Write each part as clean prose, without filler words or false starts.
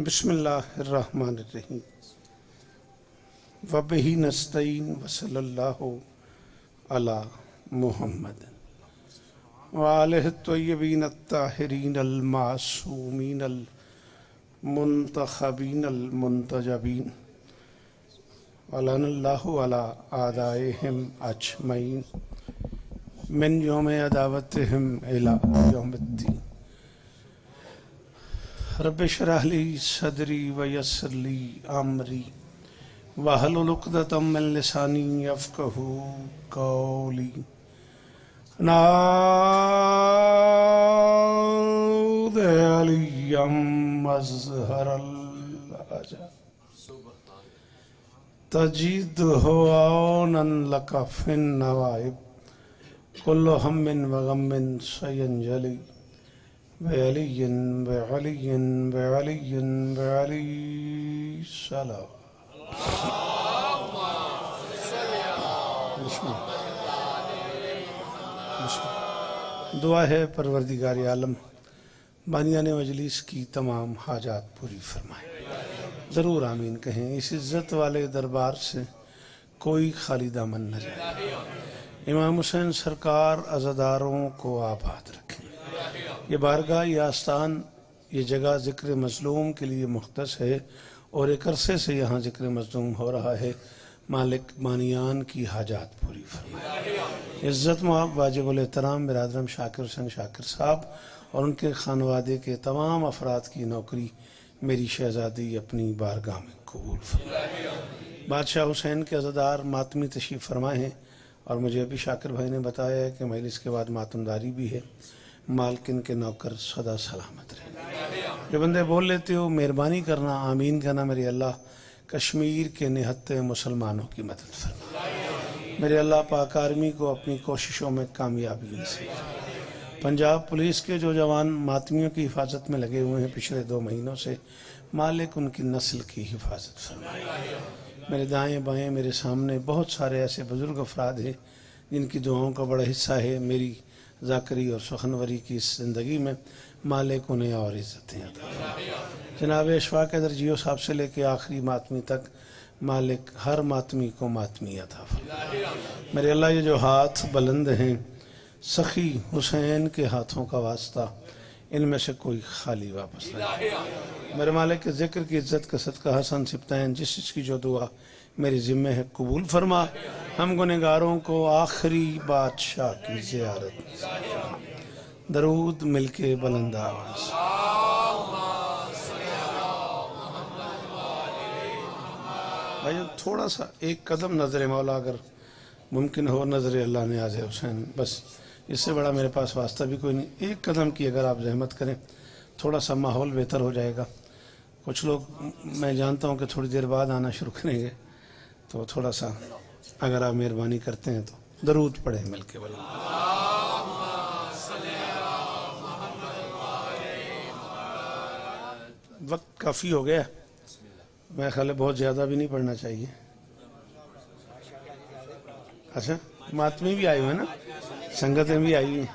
बिस्मिल्लाहिर्रहमानिर्रहीम वबिही नस्तईन वसल्लल्लाहु अला मुहम्मद व आलिहि त्वय्यबीन अत्ताहिरीन अल मासूमीन अल मुंतखबीन अल मुंतजबीन वलनल्लाहु अला आदाइहिम अजमईन मिन यौम अदावतिहिम इला यौमिद्दीन। रब्बि इश्रह ली सदरी व यस्सिर ली अमरी वहलुल उक़दतम मिन लिसानी यफ़क़हू क़ौली। नाद अलिय्यम मज़हरल अजब तजीदहु औनन लका फिन नवाइब कुल्लु हम्मिन व गम्मिन सयंजली बेअलिय्यिन बेअलिय्यिन बेअलिय्यिन बेअली सलाम। दुआ है परवरदिगार आलम बानियान मजलिस की तमाम हाजात पूरी फरमाए। ज़रूर आमीन कहें। इस इज़्ज़त वाले दरबार से कोई खाली दामन न जाए। इमाम हुसैन सरकार अज़ादारों को आबाद रखें। ये बारगाह, ये आस्थान, ये जगह ज़िक्र मज़लूम के लिए मुख्तस है और एक अरसे से यहाँ ज़िक्र मज़लूम हो रहा है। मालिक बानियान की हाजात पूरी फरमाए। इज़्ज़त माब वाजिबुल एहतराम बिरादरम शाकिर हुसैन शाकिर साहब और उनके खानवादे के तमाम अफराद की नौकरी मेरी शहज़ादी अपनी बारगाह में कबूल फरमाए। बादशाह हुसैन के अज़ादार मातमी तशरीफ़ फरमाए हैं और मुझे अभी शाकिर भाई ने बताया है कि मजलिस के बाद मातमदारी भी है। मालकिन के नौकर सदा सलामत रहे। जो बंदे बोल लेते हो मेहरबानी करना, आमीन कहना। मेरे अल्लाह कश्मीर के निहत्ते मुसलमानों की मदद फरमाए। मेरे अल्लाह पाक आर्मी को अपनी कोशिशों में कामयाबी नसीब। पंजाब पुलिस के जो जवान मातमियों की हिफाजत में लगे हुए हैं पिछले 2 महीनों से, मालिक उनकी नस्ल की हिफाजत फरमाए। मेरे दाएँ बाएँ मेरे सामने बहुत सारे ऐसे बुज़ुर्ग अफराद हैं जिनकी दुआओं का बड़ा हिस्सा है मेरी ज़ाकरी और सुखनवरी की इस ज़िंदगी में। मालिक उन्हें और इज़्ज़तें अता फरमाए। जनाब अशफाक़ दरजियो साहब से लेके आखिरी मातमी तक मालिक हर मातमी को मातमी अता फरमाए। मेरे अल्लाह ये जो हाथ बुलंद हैं सखी हुसैन के हाथों का वास्ता, इनमें से कोई खाली वापस नहीं। मेरे मालिक के ज़िक्र की इज़्ज़त का सदका हसन सिफ्ताइन जिस चीज़ जो दुआ मेरी ज़िम्मे है कबूल फरमा। हम गुनहगारों को आखिरी बादशाह की ज़ियारत दरूद मिलके बुलंद आवाज़। भाई थोड़ा सा एक कदम नज़र मौला अगर मुमकिन हो, नज़र अल्लाह ने आज़ हुसैन, बस इससे बड़ा मेरे पास वास्ता भी कोई नहीं। एक कदम की अगर आप जहमत करें थोड़ा सा माहौल बेहतर हो जाएगा। कुछ लोग मैं जानता हूँ कि थोड़ी देर बाद आना शुरू करेंगे, तो थोड़ा सा अगर आप मेहरबानी करते हैं तो दरूद पढ़े मिल के बोला। वक्त काफ़ी हो गया, मैं ख्याल बहुत ज़्यादा भी नहीं पढ़ना चाहिए। अच्छा, मातमी भी आई हुई है ना, संगतें भी आई हैं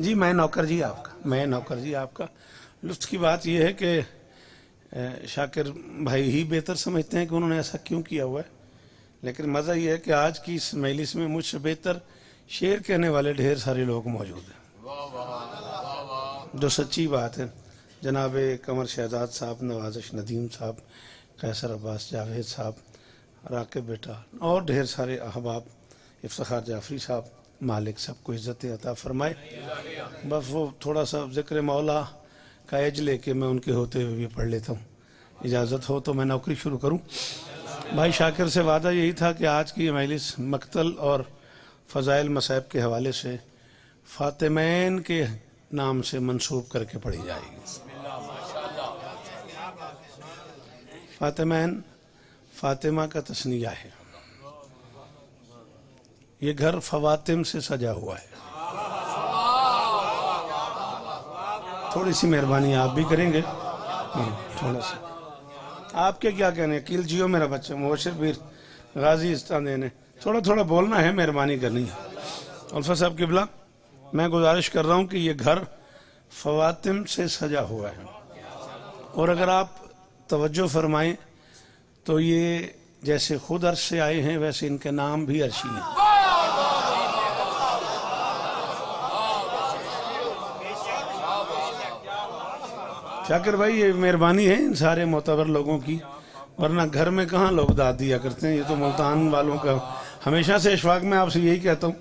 जी। मैं नौकर जी आपका, मैं नौकर जी आपका। लुत्फ़ की बात यह है कि शाकिर भाई ही बेहतर समझते हैं कि उन्होंने ऐसा क्यों किया हुआ है, लेकिन मज़ा ये है कि आज की इस मजलिस में मुझसे बेहतर शेर कहने वाले ढेर सारे लोग मौजूद हैं, जो सच्ची बात है। जनाब कमर शहजाद साहब, नवाज़िश नदीम साहब, कैसर अब्बास जावेद साहब, राकिब बेटा और ढेर सारे अहबाब, इफ्तिखार जाफरी साहब, मालिक सबको इज़्ज़तें अता फरमाए। बस वो थोड़ा सा ज़िक्र मौला का एज लेके मैं उनके होते हुए भी पढ़ लेता हूँ। इजाज़त हो तो मैं नौकरी शुरू करूँ। भाई शाकिर से वादा यही था कि आज की मजलिस मक्तल और फ़ज़ाइल मसाइब के हवाले से फ़ातिमैन के नाम से मंसूब करके पढ़ी जाएगी। फ़ातिमैन फ़ातिमा का तस्निया है। ये घर फ़वातिम से सजा हुआ है। थोड़ी सी मेहरबानी आप भी करेंगे? थोड़ा सा आपके क्या कहने हैं? कील जियो मेरा बच्चा मुबशिर बीर गाजी इस्तान ने थोड़ा थोड़ा बोलना है, मेहरबानी करनी है। अल्फा साहब किबला, मैं गुजारिश कर रहा हूँ कि ये घर फ़वातिम से सजा हुआ है। और अगर आप तवज्जो फरमाएं तो ये जैसे खुद अर्श से आए हैं वैसे इनके नाम भी अर्शी हैं। शाकिर भाई ये मेहरबानी है इन सारे मोतबर लोगों की, वरना घर में कहाँ लोग दाद दिया करते हैं। ये तो मुल्तान वालों का हमेशा से अशफाक में आपसे यही कहता हूँ,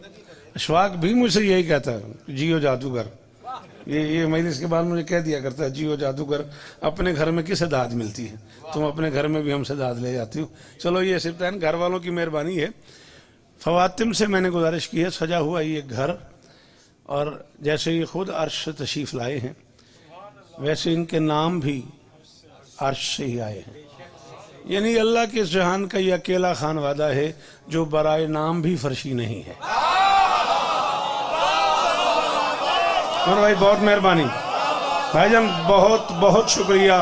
अशफाक भी मुझसे यही कहता है जियो जादूगर। ये मजलिस के बाद मुझे कह दिया करता है जियो जादूगर, अपने घर में किसे दाद मिलती है, तुम अपने घर में भी हमसे दाद ले जाती हो। चलो ये सिर्फ घर वालों की मेहरबानी है। फवातिम से मैंने गुजारिश की है सजा हुआ ये घर, और जैसे ये खुद अर्श से तशरीफ लाए हैं वैसे इनके नाम भी अर्श से ही आए हैं। यानी अल्लाह के इस जहान का ये अकेला खान वादा है जो बराए नाम भी फर्शी नहीं है। और भाई बहुत मेहरबानी भाईजान, बहुत बहुत शुक्रिया।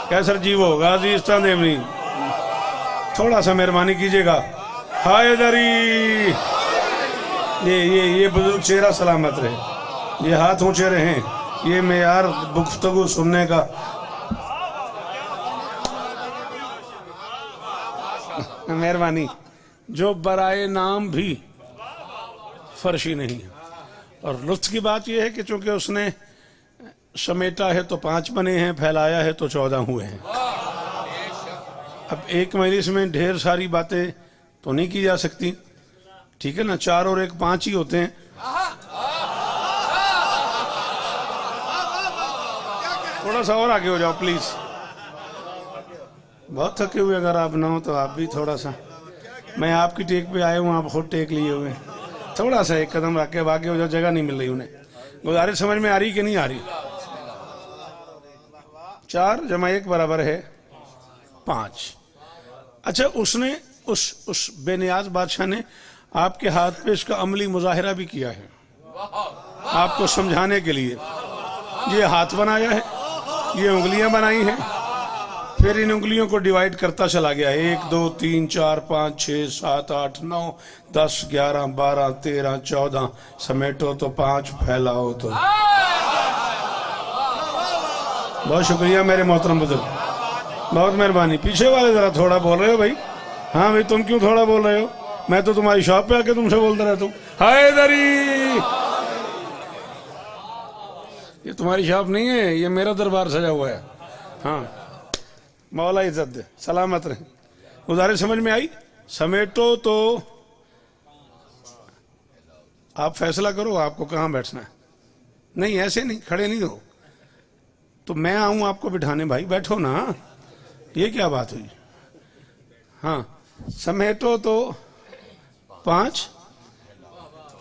कैसर जी वो गाजी इस्तादेवनी, थोड़ा सा मेहरबानी कीजिएगा। हायदरी ये बुजुर्ग चेहरा सलामत रहे, ये हाथ ऊंचे रहे, ये मेयार गुफ्तगू सुनने का। मेहरबानी, जो बराए नाम भी फर्शी नहीं है। और लुत्फ की बात यह है कि चूंकि उसने समेटा है तो 5 बने हैं, फैलाया है तो 14 हुए हैं। अब एक मजलिस में ढेर सारी बातें तो नहीं की जा सकती, ठीक है ना, 4 और 1 5 ही होते हैं। थोड़ा सा और आगे हो जाओ प्लीज, बहुत थके हुए अगर आप ना हो तो आप भी थोड़ा सा, मैं आपकी टेक पे आया हूँ, आप खुद टेक लिए हुए हैं, थोड़ा सा एक कदम रख के आगे हो जाओ, जगह नहीं मिल रही उन्हें। गुजारिश समझ में आ रही कि नहीं आ रही? 4 + 1 बराबर है 5। अच्छा, उसने उस बेनियाज बादशाह ने आपके हाथ पे इसका अमली मुजाहिरा भी किया है आपको समझाने के लिए। ये हाथ बनाया है, ये उंगलियां बनाई हैं, फिर इन उंगलियों को डिवाइड करता चला गया। 1 2 3 4 5 6 7 8 9 10 11 12 13 14, समेटो तो 5, फैलाओ तो। बहुत शुक्रिया मेरे मोहतरम बुजुर्ग, बहुत मेहरबानी। पीछे वाले जरा थोड़ा बोल रहे हो भाई। हाँ भाई, तुम क्यों थोड़ा बोल रहे हो? मैं तो तुम्हारी शॉप पे आके तुमसे बोलता रहता हूँ। हैदरी, ये तुम्हारी शॉप नहीं है, ये मेरा दरबार सजा हुआ है। हाँ, मौला इज्जत दे, सलामत रहे। गुजारिश समझ में आई? समेटो तो आप फैसला करो आपको कहाँ बैठना है। नहीं ऐसे नहीं, खड़े नहीं हो तो मैं आऊं आपको बिठाने, भाई बैठो ना, ये क्या बात हुई? हाँ, समेटो तो 5,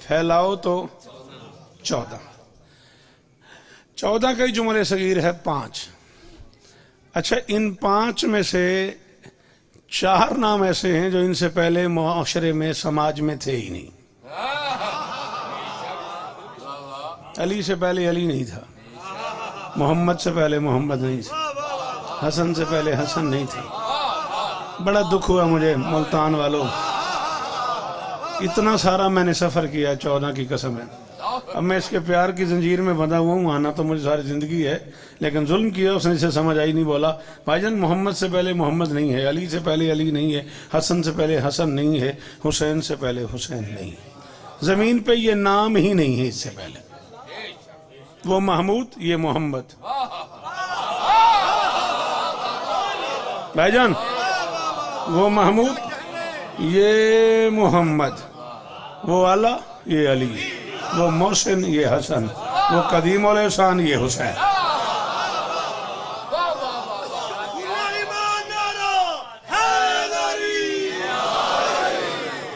फैलाओ तो 14। 14 का ही जुमले सगीर है 5। अच्छा, इन 5 में से 4 नाम ऐसे हैं जो इनसे पहले मुआशरे में, समाज में थे ही नहीं। अली से पहले अली नहीं था, मोहम्मद से पहले मोहम्मद नहीं था, हसन से पहले हसन नहीं थी। बड़ा दुख हुआ मुझे मुल्तान वालों, इतना सारा मैंने सफर किया, 14 की कसम है। अब मैं इसके प्यार की जंजीर में बंधा हुआ हूँ, आना तो मुझे सारी जिंदगी है, लेकिन जुल्म किया उसने, इसे समझ आई नहीं। बोला भाईजान मोहम्मद से पहले मोहम्मद नहीं है, अली से पहले अली नहीं है, हसन से पहले हसन नहीं है, हुसैन से पहले हुसैन नहीं है, जमीन पे ये नाम ही नहीं है इससे पहले। वो महमूद, ये मोहम्मद। भाईजान वो महमूद, ये मोहम्मद, वो आला, ये अली, वो मोहसिन, ये हसन, वो कदीम और एहसान, ये हुसैन।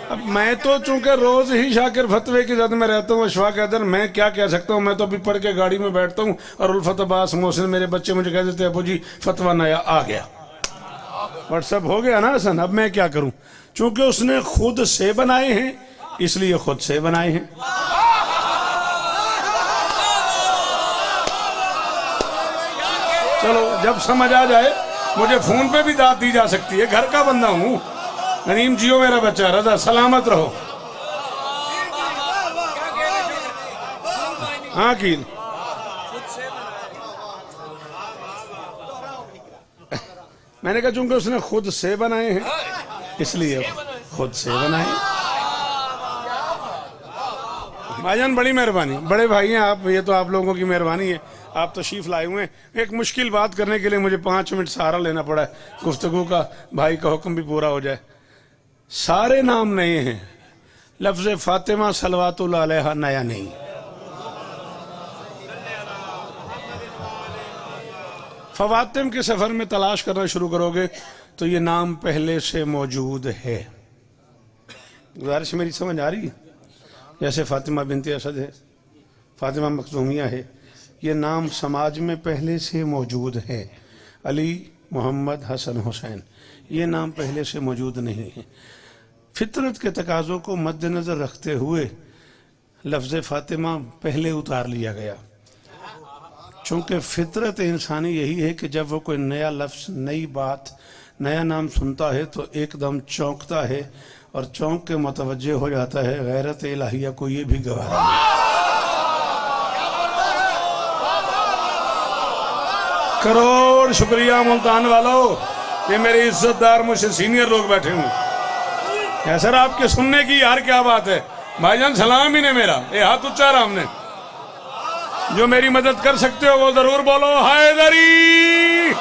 अब मैं तो चूंकि रोज ही शाकिर फतवे की जद में रहता हूँ, अशफाक हैदर, मैं क्या कह सकता हूँ? मैं तो अभी पढ़ के गाड़ी में बैठता हूँ और उल्फत अब्बास, मोहसिन, मेरे बच्चे मुझे कह देते हैं अबू जी फतवा नया आ गया, व्हाट्सएप हो गया ना हसन। अब मैं क्या करूं? चूंकि उसने खुद से बनाए हैं इसलिए खुद से बनाए हैं। चलो जब समझ आ जाए, मुझे फोन पे भी दाद दी जा सकती है, घर का बंदा हूं। नरीम जियो मेरा बच्चा, रजा सलामत रहो। हाँ कील, मैंने कहा चूंकि उसने खुद से बनाए हैं इसलिए खुद से बनाए। भाईजान बड़ी मेहरबानी, बड़े भाई हैं आप, ये तो आप लोगों की मेहरबानी है, आप तशरीफ लाए हुए हैं। एक मुश्किल बात करने के लिए मुझे 5 मिनट सहारा लेना पड़ा है गुफ्तगू का, भाई का हुक्म भी पूरा हो जाए। सारे नाम नए हैं, लफ्ज़ फातिमा सलवातुल अलैहा नया नहीं। फवातिम के सफर में तलाश करना शुरू करोगे तो ये नाम पहले से मौजूद है। गुजारिश मेरी समझ आ रही है? जैसे फातिमा बिनते असद है, फातिमा मखजूमिया है, ये नाम समाज में पहले से मौजूद है। अली, मोहम्मद, हसन, हुसैन, ये नाम पहले से मौजूद नहीं है। फितरत के तकाज़ों को मद्देनज़र रखते हुए लफ्ज़ फातिमा पहले उतार लिया गया, चूँकि फितरत इंसानी यही है कि जब वो कोई नया लफ्ज़, नई बात, नया नाम सुनता है तो एकदम चौंकता है और चौंक के मुतवज्जे हो जाता है। गैरत इलाहिया को ये भी गवारा नहीं। करोड़ शुक्रिया मुल्तान वालों, ये मेरे इज्जतदार मुझसे सीनियर लोग बैठे हुए हैं। सर आपके सुनने की यार क्या बात है। भाईजान सलाम ही ने मेरा ये हाथ उच्चा रहा हमने, जो मेरी मदद कर सकते हो वो जरूर बोलो हैदरी।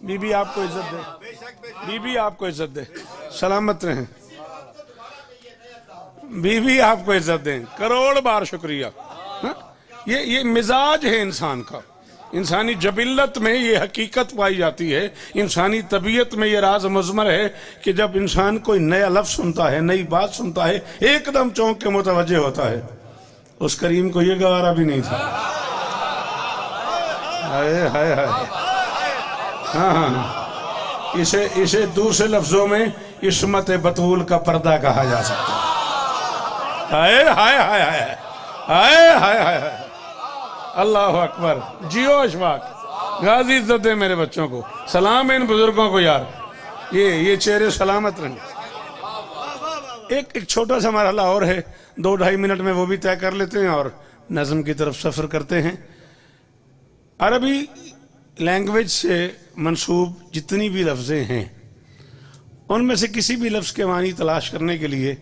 बीबी आपको इज्जत दे, बीबी आपको इज्जत दे, सलामत रहें, बीबी आपको इज्जत दें, करोड़ बार शुक्रिया। ये मिजाज है इंसान का, इंसानी जबिल्लत में ये हकीकत पाई जाती है, इंसानी तबीयत में ये राज मज़मर है कि जब इंसान कोई नया लफ्ज़ सुनता है, नई बात सुनता है, एकदम चौंक के मुतवज्जे होता है। उस करीम को ये गवारा भी नहीं था। हाय हाय हाय, हाँ हाँ, इसे दूसरे लफ्जों में इस्मत बतूल का पर्दा कहा जा सकता है। हाय हाय हाय हाय हाय हाय हाय, अल्लाह अकबर, जियो अशफाक, गाजी इज्जत दे मेरे बच्चों को, सलाम है इन बुजुर्गों को यार, ये चेहरे सलामत रहें। एक छोटा सा मरहला और है, 2-2.5 मिनट में वो भी तय कर लेते हैं और नज़म की तरफ सफ़र करते हैं। अरबी लैंग्वेज से मंसूब जितनी भी लफ्ज़ें हैं उनमें से किसी भी लफ्ज़ के मानी तलाश करने के लिए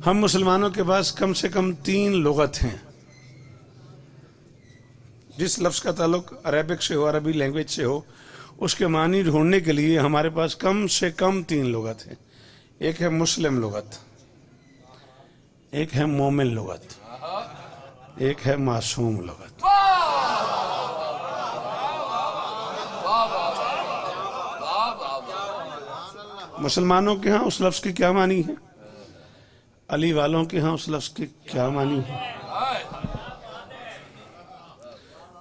हम मुसलमानों के पास कम से कम 3 लुगत हैं। जिस लफ्ज़ का ताल्लुक अरबिक से हो, अरबी लैंग्वेज से हो, उसके मानी ढूंढने के लिए हमारे पास कम से कम 3 लुगत हैं। एक है मुस्लिम लुगत, एक है मोमिन लुगत, एक है मासूम लुगत। मुसलमानों के यहाँ उस लफ्ज़ की क्या मानी है, अली वालों के यहाँ उस लफ्ज़ की क्या मानी है,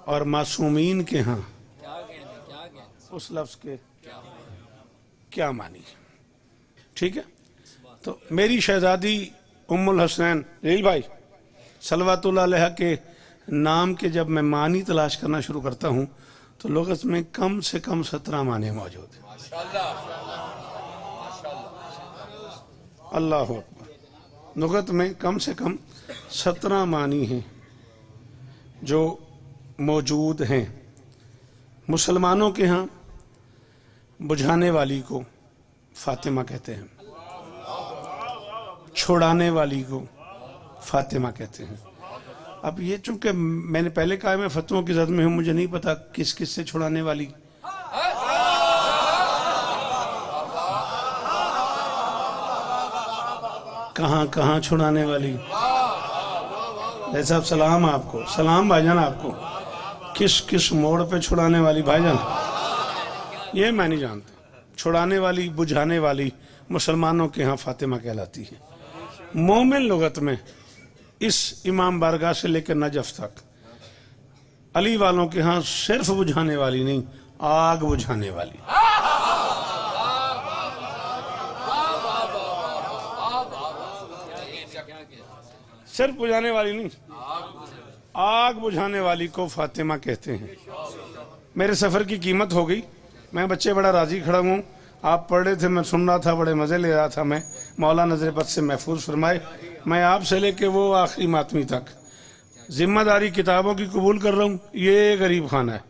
और मासूमीन के यहाँ उस लफ्ज़ के क्या मानी है। ठीक है, तो मेरी शहजादी उम्मुल हसनैन जलील भाई सलवातुल्लाह अलैहा के नाम के जब मैं मानी तलाश करना शुरू करता हूँ तो लुगत में कम से कम 17 माने मौजूद हैं। अल्लाह अकबर, लुगत में कम से कम 17 मानी हैं जो मौजूद हैं। मुसलमानों के यहाँ बुझाने वाली को फातिमा कहते हैं, छोड़ाने वाली को फातिमा कहते हैं। अब ये चूंकि मैंने पहले कहा मैं फतवों की जद में हूँ, मुझे नहीं पता किस किस से छुड़ाने वाली, कहाँ कहाँ छुड़ाने वाली। साहब सलाम आपको, सलाम भाईजान आपको, किस किस मोड़ पे छुड़ाने वाली भाईजान ये मैं नहीं जानता। छुड़ाने वाली, बुझाने वाली मुसलमानों के यहाँ फातिमा कहलाती है। मोमिन लुगत में इस इमाम बारगाह से लेकर नजफ तक अली वालों के यहाँ सिर्फ बुझाने वाली नहीं, आग बुझाने वाली। सिर्फ बुझाने वाली नहीं, आग बुझाने वाली को फातिमा कहते हैं। मेरे सफर की कीमत हो गई, मैं बच्चे बड़ा राजी खड़ा हूँ। आप पढ़ रहे थे, मैं सुन रहा था, बड़े मजे ले रहा था मैं। मौला नजर बद से महफूज फरमाए। मैं आपसे लेके वो आखिरी मातमी तक जिम्मेदारी किताबों की कबूल कर रहा हूँ। ये गरीब खाना है।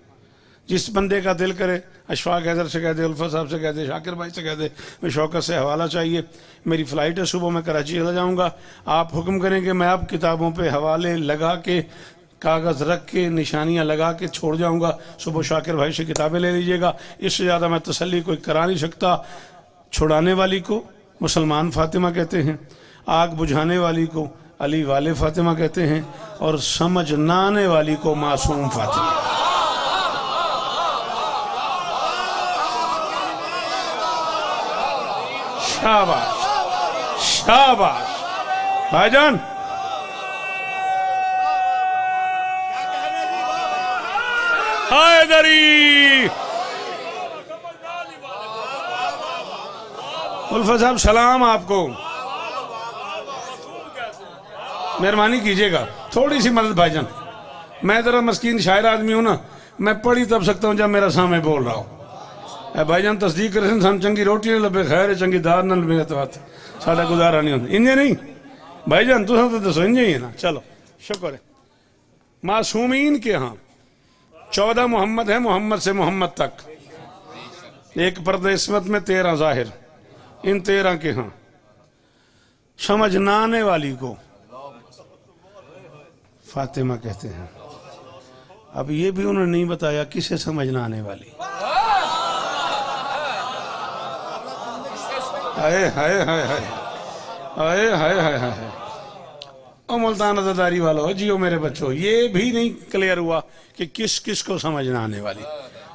जिस बंदे का दिल करे अशफाक हैदर से कह दे, उल्फा साहब से कह दे, शाकिर भाई से कह दे, मैं शौकत से हवाला चाहिए, मेरी फ़्लाइट है, सुबह मैं कराची चला जाऊँगा, आप हुक्म करेंगे मैं आप किताबों पे हवाले लगा के, कागज़ रख के, निशानियाँ लगा के छोड़ जाऊँगा। सुबह शाकिर भाई से किताबें ले लीजिएगा। इससे ज़्यादा मैं तसल्ली कोई करा नहीं सकता। छुड़ाने वाली को मुसलमान फातिमा कहते हैं, आग बुझाने वाली को अली वाले फातिमा कहते हैं, और समझ ना आने वाली को मासूम फातिमा। शाबाश शाबाश भाईजान। हैदरी उल्फा साहब सलाम आपको, मेहरबानी कीजिएगा थोड़ी सी मदद भाईजान। मैं जरा मस्कीन शायर आदमी हूं ना, मैं पढ़ ही तब सकता हूं जब मेरा सामने बोल रहा हूं। भाईजान तस्दीक करें, हम चंगी रोटी नहीं लभे, खैर चंगी दाल न लभे, साडा गुजारा नहीं होता। इंजे नहीं भाईजान, तुम तो दसो इंजे ही है ना। चलो शुक्र है। मासूमीन के यहाँ 14 मोहम्मद है, मोहम्मद से मोहम्मद तक, एक पर्दे इस्मत में 13 जाहिर। इन 13 के यहाँ समझ ना आने वाली को फातिमा कहते हैं। अब ये भी उन्होंने नहीं बताया किसे समझ ना आने वाली। हाय हाय हाय हाय हाय हाय हाय हाय। ओ मुल्तान अज़ादारी वालों, जियो मेरे बच्चों, ये भी नहीं क्लियर हुआ कि किस किस को समझ ना आने वाली।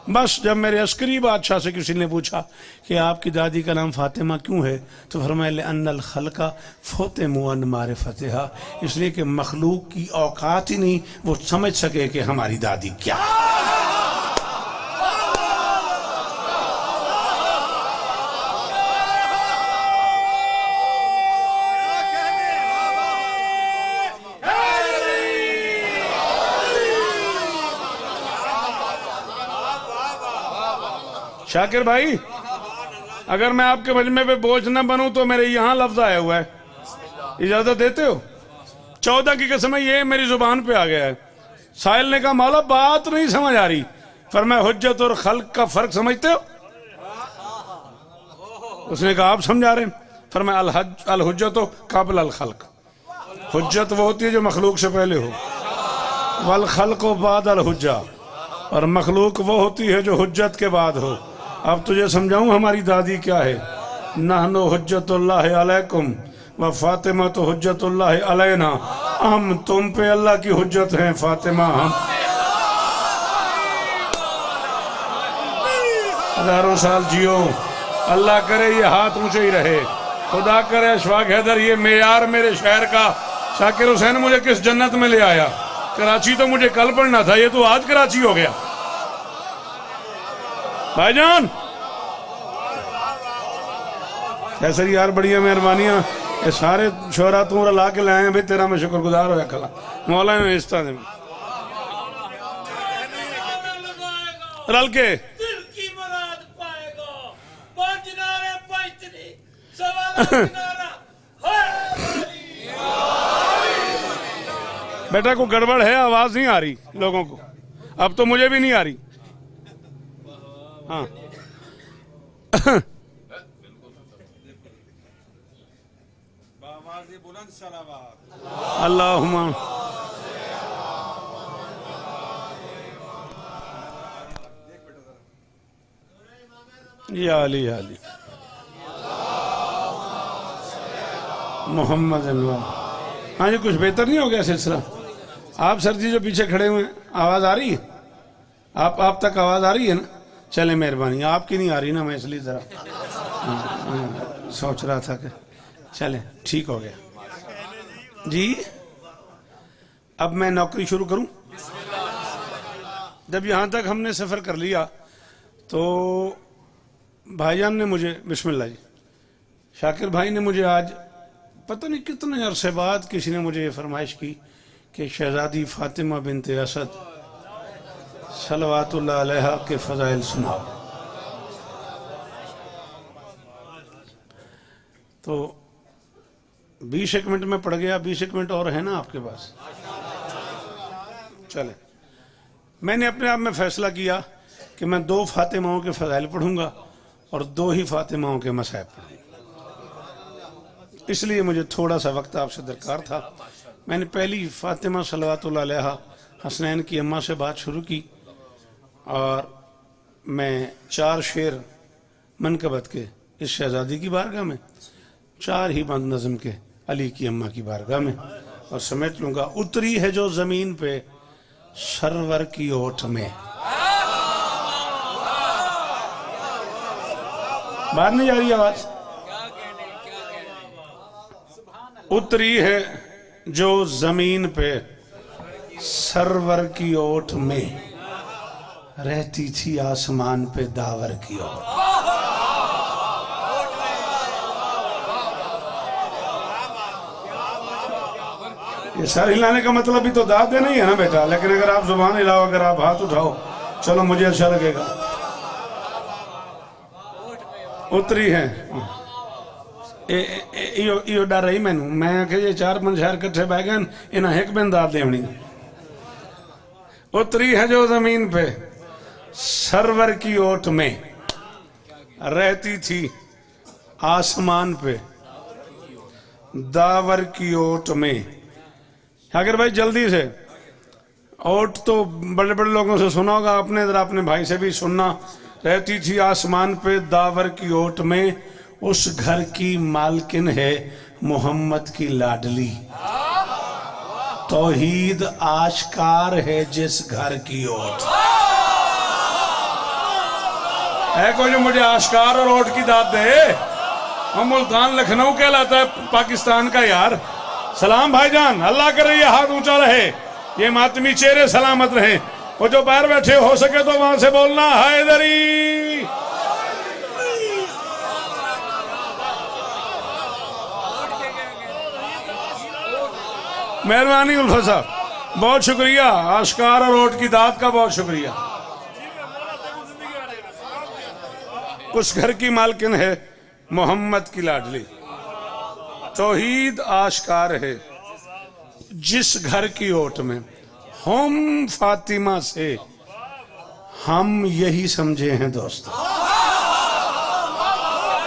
बस जब मेरे अस्करी बादशाह से किसी ने पूछा कि आपकी दादी का नाम फातिमा क्यों है, तो फरमाया अन्नल खल्का फ़तिमु अन मारिफ़तिहा, इसलिए कि मखलूक की औकात ही नहीं वो समझ सके कि हमारी दादी क्या है। शाकिर भाई, अगर मैं आपके मजमे पे बोझ न बनूं तो मेरे यहां लफ्ज आया हुआ है, इजाजत देते हो? 14 की कसम ये मेरी जुबान पे आ गया है। साहिल ने कहा मौला बात नहीं समझ आ रही, फरमाया हुज्जत और खल्क का फर्क समझते हो? उसने कहा आप समझा रहे हैं। फरमाया अल हुज्जत काबिल अल खल्क, हुज्जत वो होती है जो मखलूक से पहले हो, वल खल्क बाद अल हुज्जा, और मखलूक वो होती है जो हुज्जत के बाद हो। अब तुझे समझाऊं हमारी दादी क्या है। नहनु हुज्जतुल्लाह अलैकुम व फातिमा तो हुज्जतुल्लाह अलैना, हम तुम पे अल्लाह की हुज्जत हैं, फातिमा हम। हजारों साल जियो, अल्लाह करे ये हाथ ऊंचे ही रहे, खुदा करे अशफाक हैदर ये मेयार मेरे शहर का शाकिर हुसैन मुझे किस जन्नत में ले आया। कराची तो मुझे कल पढ़ना था, ये तो आज कराची हो गया। भाईजान कैसर यार, बढ़िया मेहरबानियां, ये सारे शोरा तू ला के लाए हैं भाई, तेरा मैं शुक्रगुजार हो कला मौला ने इस तरह रल के बेटा को गड़बड़ है, आवाज नहीं आ रही लोगों को, अब तो मुझे भी नहीं आ रही। हाँ अल्लाहुम्मा या अली मोहम्मद। हाँ जी, कुछ बेहतर नहीं हो गया सिलसिला? आप सर जी जो पीछे खड़े हुए हैं, आवाज आ रही है? आप तक आवाज आ रही है ना? चले मेहरबानी, आपकी नहीं आ रही ना, मैं इसलिए जरा सोच रहा था कि चले ठीक हो गया जी। अब मैं नौकरी शुरू करूं? जब यहां तक हमने सफर कर लिया तो भाईजान ने मुझे, बिस्मिल्लाह जी, शाकिर भाई ने मुझे आज पता नहीं कितने अरसे बाद किसी ने मुझे ये फरमाइश की कि शहजादी फातिमा बिनते असद सलवातुल्लाह अलैहा के फजाइल सुनाओ। तो 20 मिनट में पढ़ गया, 20 मिनट और है ना आपके पास? चले, मैंने अपने आप में फैसला किया कि मैं 2 फातिमाओं के फ़ज़ाइल पढ़ूंगा और 2 ही फातिमाओं के मसाइब पढ़ूंगा। इसलिए मुझे थोड़ा सा वक्त आपसे दरकार था। मैंने पहली फातिमा सल्लल्लाहु अलैहा हसनैन की अम्मा से बात शुरू की और मैं 4 शेर मनकबत के इस शहजादी की बारगाह में, 4 ही बंद नज़म के अली की अम्मा की बारगाह में और समेट लूंगा। उतरी है जो जमीन पे सरवर की ओट में, बाहर नहीं जा रही आवाज? उतरी है जो जमीन पे सरवर की ओट में, रहती थी आसमान पे दावर की ओट। ये सर हिलाने का मतलब भी तो दाद देना ही है ना बेटा, लेकिन अगर आप जुबान हिलाओ, अगर आप हाथ उठाओ, चलो मुझे अच्छा लगेगा। उतरी है यो डर रही मैनू, मैं कि ये 4-5 शहर कट्ठे बह गए, इन्हें एक बिन दाद देनी। उतरी है जो जमीन पे सरवर की ओट में, रहती थी आसमान पे दावर की ओट में। अगर भाई जल्दी से, ओट तो बड़े बड़े लोगों से सुना होगा आपने, जरा अपने भाई से भी सुनना। रहती थी आसमान पे दावर की ओट में, उस घर की मालकिन है मोहम्मद की लाडली, तौहीद आश्कार है जिस घर की ओट। है कोई जो मुझे आश्कार और ओट की दाद दे? हम मुल्तान लखनऊ कहलाता है पाकिस्तान का यार। सलाम भाईजान, अल्लाह करे ये हाथ ऊंचा रहे, ये मातमी चेहरे सलामत रहे। वो जो बाहर बैठे हो सके तो वहां से बोलना हैदरी। मेहरबानी उल्फा साहब, बहुत शुक्रिया। आश्कार और ओट की दाद का बहुत शुक्रिया। उस घर की मालकिन है मोहम्मद की लाडली, तौहीद आश्कार है जिस घर की ओट में। हम फातिमा से हम यही समझे हैं दोस्तों।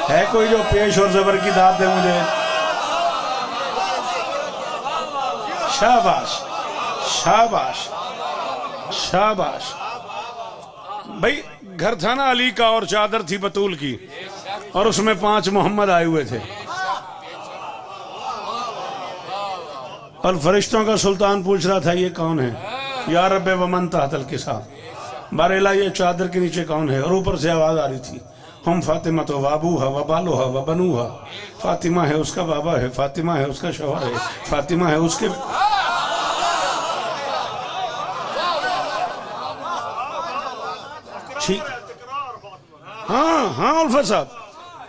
है कोई जो पेश और जबर की दाद दे मुझे? शाबाश शाबाश शाबाश। भाई घर था ना अली का और चादर थी बतूल की, और उसमें 5 मोहम्मद आए हुए थे, और फरिश्तों का सुल्तान पूछ रहा था ये कौन है? या रब्बे वमन तहतल किसा, बारेला ये चादर के नीचे कौन है? और ऊपर से आवाज आ रही थी, हम फातिमा तो वाबू है वबालो है वबनू है। फातिमा है उसका बाबा है, फातिमा है उसका शौहर है, फातिमा है उसके। ठीक, हाँ हाँ उल्फा साहब।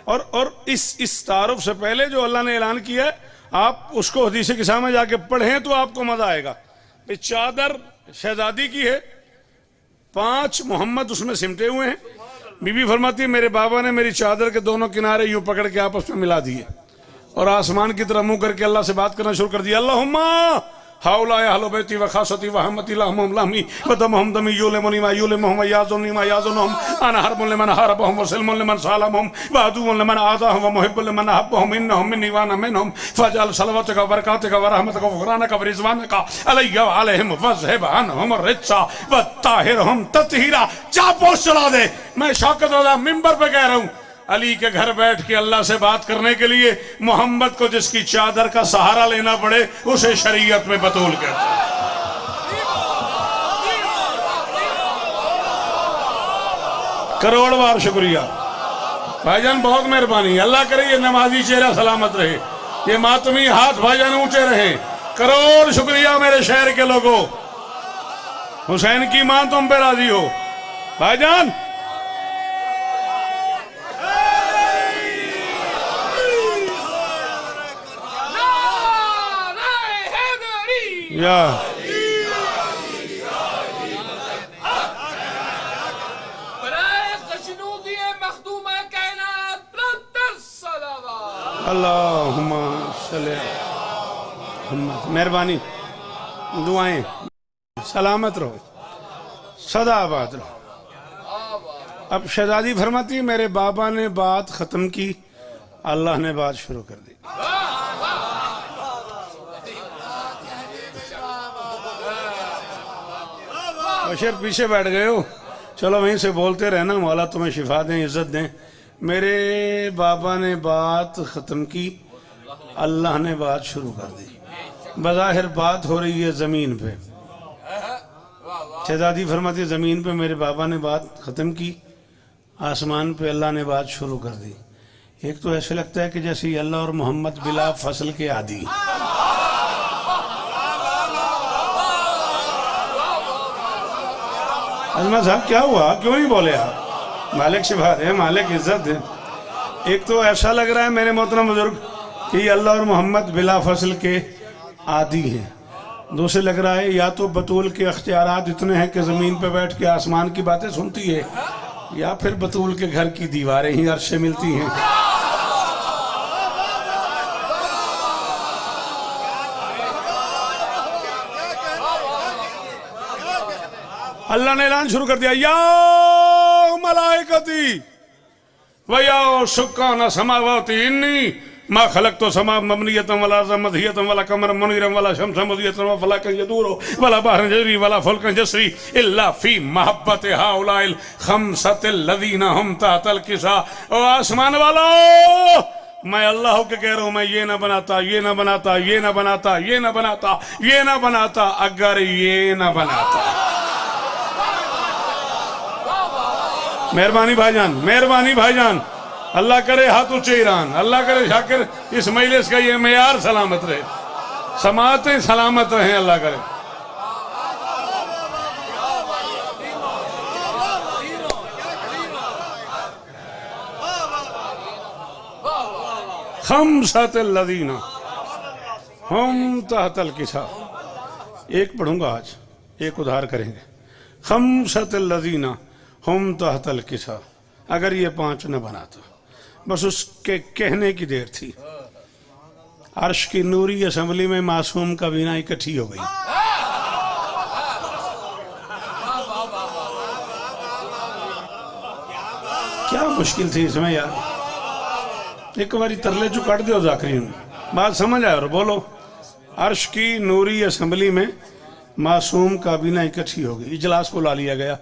और इस तारुफ से पहले जो अल्लाह ने ऐलान किया है, आप उसको हदीस के सामने जाके पढ़ें तो आपको मजा आएगा। चादर शहजादी की है, 5 मोहम्मद उसमें सिमटे हुए हैं। बीबी फरमाती है मेरे बाबा ने मेरी चादर के दोनों किनारे यूं पकड़ के आपस में मिला दिए और आसमान की तरफ मुंह करके अल्लाह से बात करना शुरू कर दिया। अल्लाहुम्मा हाउला अहलु बैती व खासती व हमती लहमुम लहमी व दमहुम दमी युलमुनी मा युलमुहम याजुनी मा याजुनहुम अना हरबुल लिमन हरबहुम व सलमुल लिमन सालमुहम व अदुवुल लिमन आदाहुम व मुहिब्बुल लिमन अहब्बहुम इन्नहुम मिन्नी व अना मिनहुम फजल सलवातका व बरकातका व रहमतका व गुफरानका व रिज़वानका अलैया व अलैहिम वज़हिब अनहुम रिज्सा व ताहिरहुम तत्हीरा। जा पोस्ट चला दे। मैं शौकत रज़ा मिंबर पे कह रहा हूं, अली के घर बैठ के अल्लाह से बात करने के लिए मोहम्मद को जिसकी चादर का सहारा लेना पड़े उसे शरीयत में बतूल कहते हैं। करोड़ बार शुक्रिया भाईजान, बहुत मेहरबानी। अल्लाह करे ये नमाजी चेहरा सलामत रहे, ये मातमी हाथ भाईजान ऊंचे रहे। करोड़ शुक्रिया मेरे शहर के लोगों। हुसैन की मां तुम पे राजी हो भाईजान। या अल्लाहुम्मा चले मेहरबानी, दुआएं, सलामत रहो, सदा आबाद रहो। अब शहजादी फरमाती है मेरे बाबा ने बात खत्म की, अल्लाह ने बात शुरू कर दी। बशर पीछे बैठ गए हो, चलो वहीं से बोलते रहना, मौला तुम्हें शिफा दें, इज्जत दें। मेरे बाबा ने बात खत्म की, अल्लाह ने बात शुरू कर दी। बज़ाहिर बात हो रही है जमीन पे, शहजादी फरमाती जमीन पे मेरे बाबा ने बात खत्म की, आसमान पे अल्लाह ने बात शुरू कर दी। एक तो ऐसे लगता है कि जैसे अल्लाह और मोहम्मद बिला फसल के आदि। अजमा साहब क्या हुआ, क्यों नहीं बोले आप? मालिक शिफा है, मालिक इज्जत है। एक तो ऐसा लग रहा है मेरे मोहतरम बुजुर्ग कि अल्लाह और मोहम्मद बिला फसल के आदि हैं। दूसरे लग रहा है या तो बतूल के अख्तियारात इतने हैं कि ज़मीन पे बैठ के आसमान की बातें सुनती है, या फिर बतूल के घर की दीवारें ही अर्श से मिलती हैं। अल्लाह ने ऐलान शुरू कर दिया, या मलाइकती वया सुक्काना समावाती इन्नी मा खलक तो समा मबनियतम वला ज़मदियतम वला कमर मुनीरम वला शम्स मुदियतम वला फलकन यदूरो वला बहरन जरी वला फुल्कन जसरी इल्ला फी महब्बत हाउलाइल खमसतिल लदीना हम तहतल किसा। ओ आसमान वालो, मैं अल्लाह के कह रहा हूं, मैं ये ना बनाता, ये ना बनाता, ये ना बनाता, ये ना बनाता, ये ना बनाता अगर ये ना बनाता। मेहरबानी भाईजान, मेहरबानी भाईजान, अल्लाह करे हाथ ऊंचे ईरान, अल्लाह करे शाकिर इस मजलिस का ये मेयार सलामत रहे, समातें सलामत रहे, अल्लाह करे। खमसतिल लदीना हम तहतल किसा। एक पढ़ूंगा आज, एक उधार करेंगे। खमसतिल लदीना हम तहतल किसा। अगर ये पांच न बनाता, बस उसके कहने की देर थी। अर्श की नूरी असेंबली में मासूम का बीना इकट्ठी हो गई। क्या मुश्किल थी इसमें यार, एक बारी तरले चु काट दो जाकरी, बात समझ आए और बोलो। अर्श की नूरी असेंबली में मासूम का बीना इकट्ठी हो गई, इजलास को ला लिया गया।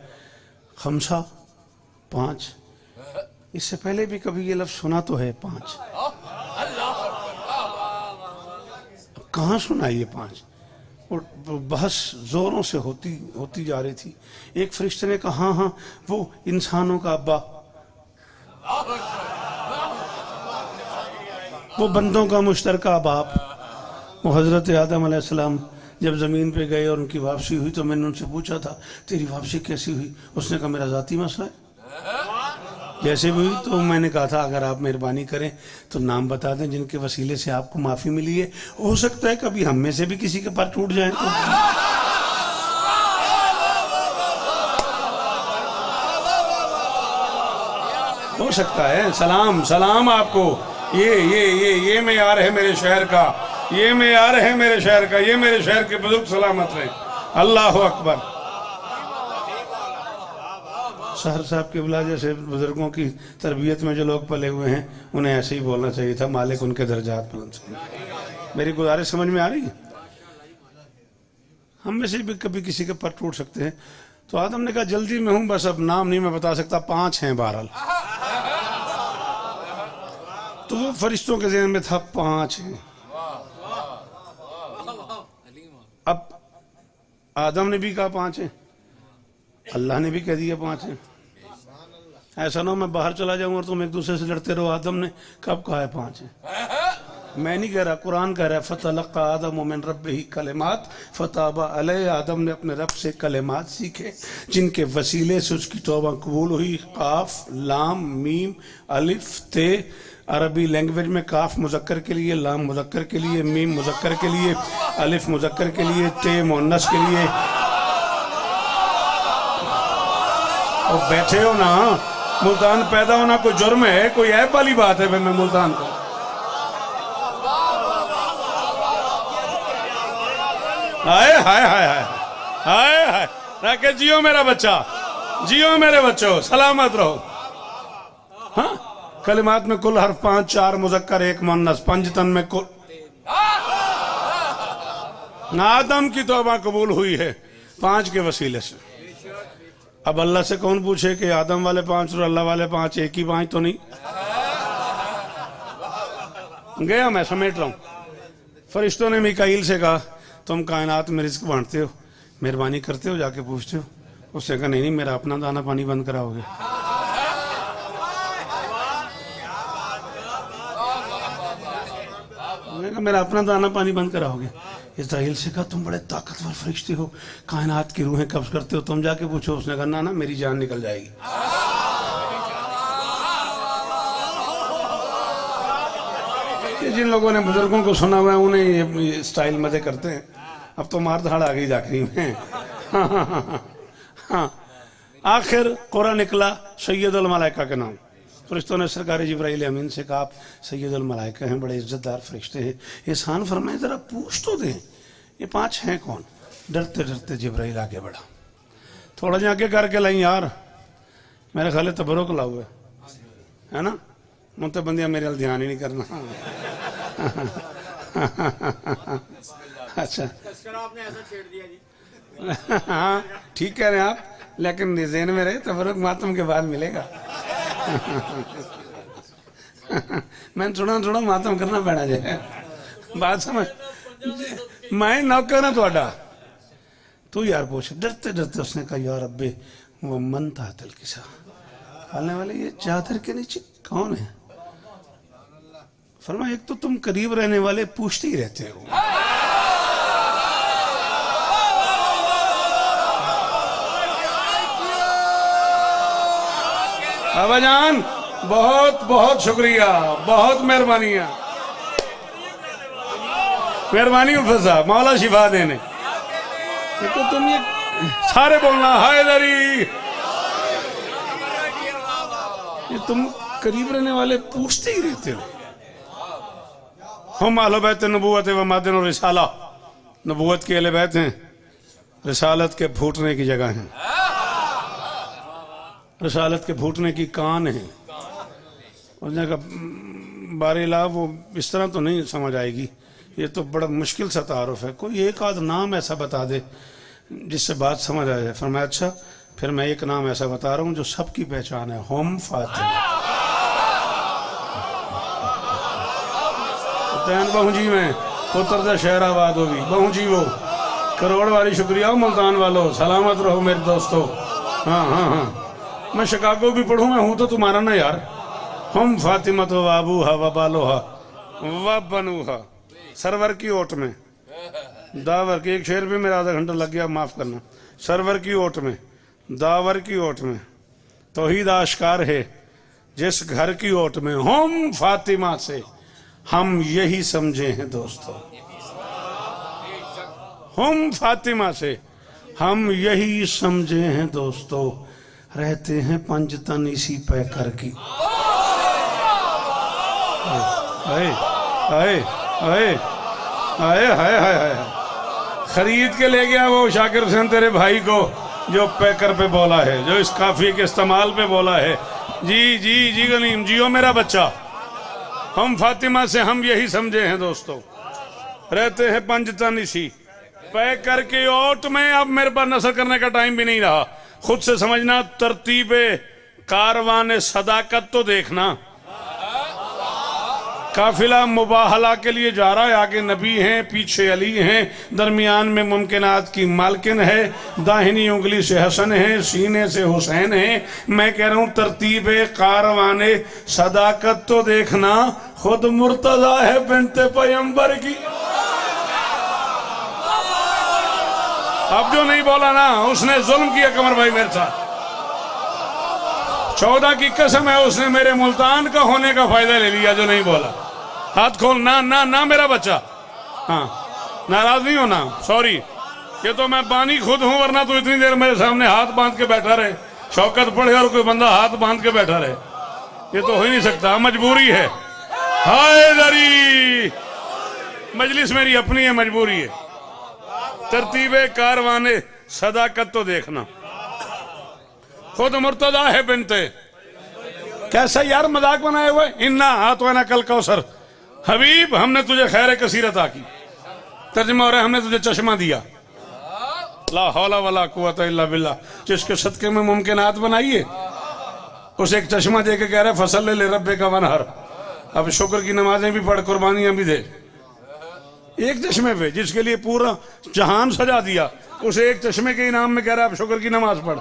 खमसा पांच, इससे पहले भी कभी ये लफ्ज सुना तो है पांच, कहाँ सुना ये पांच? और बहस जोरों से होती जा रही थी। एक फरिश्ते ने कहा हाँ वो इंसानों का अब्बा, वो बंदों का मुश्तरका बाप, वो हजरत आदम अलैहिस्सलाम जब ज़मीन पे गए और उनकी वापसी हुई तो मैंने उनसे पूछा था तेरी वापसी कैसी हुई? उसने कहा मेरा ज़ाती मसला है, जैसे भी हुई। तो मैंने कहा था अगर आप मेहरबानी करें तो नाम बता दें जिनके वसीले से आपको माफ़ी मिली है, हो सकता है कभी हम में से भी किसी के पर टूट जाए तो। हो सकता है। सलाम सलाम आपको। ये मेयार है मेरे शहर का, ये मेयार है मेरे शहर का, ये मेरे शहर के बुजुर्ग सलामत रहे। अल्लाह अकबर। शहर साहब के बुला जैसे बुजुर्गों की तरबियत में जो लोग पले हुए हैं उन्हें ऐसे ही बोलना चाहिए था, मालिक उनके दर्जात बुलंद करे। मेरी गुजारिश समझ में आ रही है? हम में से भी कभी किसी के पर टूट सकते हैं। तो आदम ने कहा जल्दी में हूं, बस अब नाम नहीं मैं बता सकता, पांच हैं बहरहाल। तो वो फरिश्तों के ज़हन में था पांच हैं। अब आदम ने भी कहा पांच हैं, अल्लाह ने भी कह दिया पांच हैं। ऐसा ना मैं बाहर चला जाऊं और तुम एक दूसरे से लड़ते रहो। आदम ने कब कहा है पांच हैं? मैं नहीं कह रहा, कुरान कह रहा है फतलक़्क़ा आदम मिन रब्बिही कलिमात फताबा अलैहि। आदम ने अपने रब से कलिमात सीखे जिनके वसीले से उसकी तौबा कबूल हुई। काफ लाम मीम अलिफ ते। अरबी लैंग्वेज में काफ मुजक्कर के लिए, लाम मुजक्कर के लिए, मीम मुजक्कर के लिए, अलिफ मुजक्कर के लिए, ते मुअन्नस के लिए। और बैठे हो ना, मुल्तान पैदा होना कोई जुर्म है? कोई ऐप वाली बात है? मैं मुल्तान को हाय हाय हाय हाय हाय हाय। राके जियो मेरा बच्चा, जियो मेरे बच्चों, सलामत रहो। हाँ, कलिमात में कुल हर्फ 5, 4 मुजक्कर 1 मुन्नस, पंजतन में कुल। आदम की तौबा कबूल हुई है 5 के वसीले से। अब अल्लाह से कौन पूछे कि आदम वाले 5 और अल्लाह वाले 5 एक ही 5 तो नहीं। गया मैं समेट रहा हूं। फरिश्तों ने मिकाईल से कहा तुम कायनात में रिस्क बांटते हो, मेहरबानी करते हो, जाके पूछते हो। उसने कहा नहीं मेरा अपना दाना पानी बंद कराओगे। मैंने कहा मेरा अपना दाना पानी बंद कराओगे। इस्राइल से कहा तुम बड़े ताकतवर फरिश्ते हो, कायनात की रूहें कब्ज करते हो, तुम जाके पूछो। उसने कहा ना मेरी जान निकल जाएगी। जिन लोगों ने बुजुर्गों को सुना हुआ है उन्हें ये स्टाइल मजे करते हैं। अब तो मार धाड़ आ गई जाकरी में। हाँ, आखिर कुरान निकला सैयदुल मलाइका के नाम। फरिश्तों ने सरकार जिब्राइल अमीन से कहा आप सैयदुल मलाइका हैं, बड़े इज्जतदार फरिश्ते हैं, एहसान फरमाए जरा पूछ तो दें ये 5 हैं कौन। डरते डरते जिब्राइल आगे बढ़ा, थोड़ा जा आगे करके लाई यार, मेरे ख्याल तबरुक लाओ है ना, मुझे बंदियां मेरे ध्यान ही नहीं करना। अच्छा आपने ऐसा छेड़ दिया जी। हाँ ठीक कह रहे हैं आप, लेकिन जेन में रहे तबरुक मातम के बाद मिलेगा। मैं थोड़ा मातम करना पैना जाए, बात समझ। मैं नौकर ना थोड़ा तू यार पूछ। डरते डरते उसने कहा यार अब्बे वो मन था तल किसा पालने वाले ये चादर के नीचे कौन है। फरमाया एक तो तुम करीब रहने वाले पूछते ही रहते हो। बाबा जान बहुत बहुत शुक्रिया, बहुत मेहरबानियां, मेहरबानी उल्फत साहब, मौला शिफा देने। ये तो तुम ये सारे बोलना हैदरी, ये तुम करीब रहने वाले पूछते ही रहते हो। हम अहले बैत नबूवत व मादिन और रिसाला, नबूवत के अहले बैत हैं, रिसालत के फूटने की जगह हैं, रिसालत के फूटने की कान है। उसने कहा बारिला वो इस तरह तो नहीं समझ आएगी, ये तो बड़ा मुश्किल सा तारुफ है, कोई एक आध नाम ऐसा बता दे जिससे बात समझ आ जाए। फरमाया अच्छा फिर मैं एक नाम ऐसा बता रहा हूँ जो सबकी पहचान है, हम फातिमा। तैन बहू जी में पुत्र शहराबाद होगी, बहू जी वो करोड़ वाली शुक्रिया मुल्तान वालों, सलामत रहो मेरे दोस्तों। हाँ हाँ हाँ, मैं शिकागो भी पढ़ूँ, मैं हूँ तो तुम्हारा ना यार। हम फातिमा तो बाबू हा व बालोहा व बनूहा, सरवर की ओट में दावर के एक शेर पे मेरा आधा घंटा लग गया, माफ करना। सरवर की ओट में दावर की ओट में तौहीद आश्कार है, जिस घर की ओट में हम फातिमा से हम यही समझे हैं दोस्तों, हम फातिमा से हम यही समझे हैं दोस्तों, रहते हैं पंजतन इसी पैकर की। आए आए आए आए हाय हाय हाय, खरीद के ले गया वो शाकिर हुसैन तेरे भाई को, जो पैकर पे बोला है, जो इस काफी के इस्तेमाल पे बोला है। जी जी जी गनीम, जियो मेरा बच्चा, हम फातिमा से हम यही समझे हैं दोस्तों, रहते हैं पंजतन इसी पैकर की ओट में। अब मेरे पास नसर करने का टाइम भी नहीं रहा, खुद से समझना, तरतीबे कारवान सदाकत तो देखना। काफिला मुबाहला के लिए जा रहा है, आगे नबी हैं, पीछे अली हैं, दरमियान में मुमकिनात की मालकिन है, दाहिनी उंगली से हसन है, सीने से हुसैन है। मैं कह रहा हूं तरतीबे कारवाने सदाकत तो देखना, खुद मुर्तजा है बिनते पैगंबर की। अब जो नहीं बोला ना उसने जुल्म किया कमर भाई मेरे साथ। 14 की कसम है, उसने मेरे मुल्तान का होने का फायदा ले लिया जो नहीं बोला। हाथ खोल ना ना ना मेरा बच्चा, हाँ नाराज नहीं होना, सॉरी, ये तो मैं बानी खुद हूं, वरना तो इतनी देर मेरे सामने हाथ बांध के बैठा रहे, शौकत पड़े और कोई बंदा हाथ बांध के बैठा रहे, ये तो हो ही नहीं सकता, मजबूरी है। हाय दरी, मजलिस मेरी अपनी है, मजबूरी है। तरतीबे कारवाने सदाकत तो देखना। खुद मुर्तदा है बिनते, कैसा यार मजाक बनाए हुए। इन्ना आतवाना कल कौसर, हबीब हमने तुझे खैर कसीरत की। तर्जुमा हो रहा है हमने तुझे चश्मा दिया। ला हौला वला कुव्वता इल्ला बिल्लाह, जिसके सदके में मुमकिनात बनाइए उसे एक चश्मा दे के कह रहे फसल ले रब्बे का वनहर। अब शुक्र की नमाजें भी पढ़, कुर्बानियां भी दे। एक चश्मे पे जिसके लिए पूरा जहान सजा दिया, उसे एक चश्मे के इनाम में कह रहा है अब शुक्र की नमाज पढ़,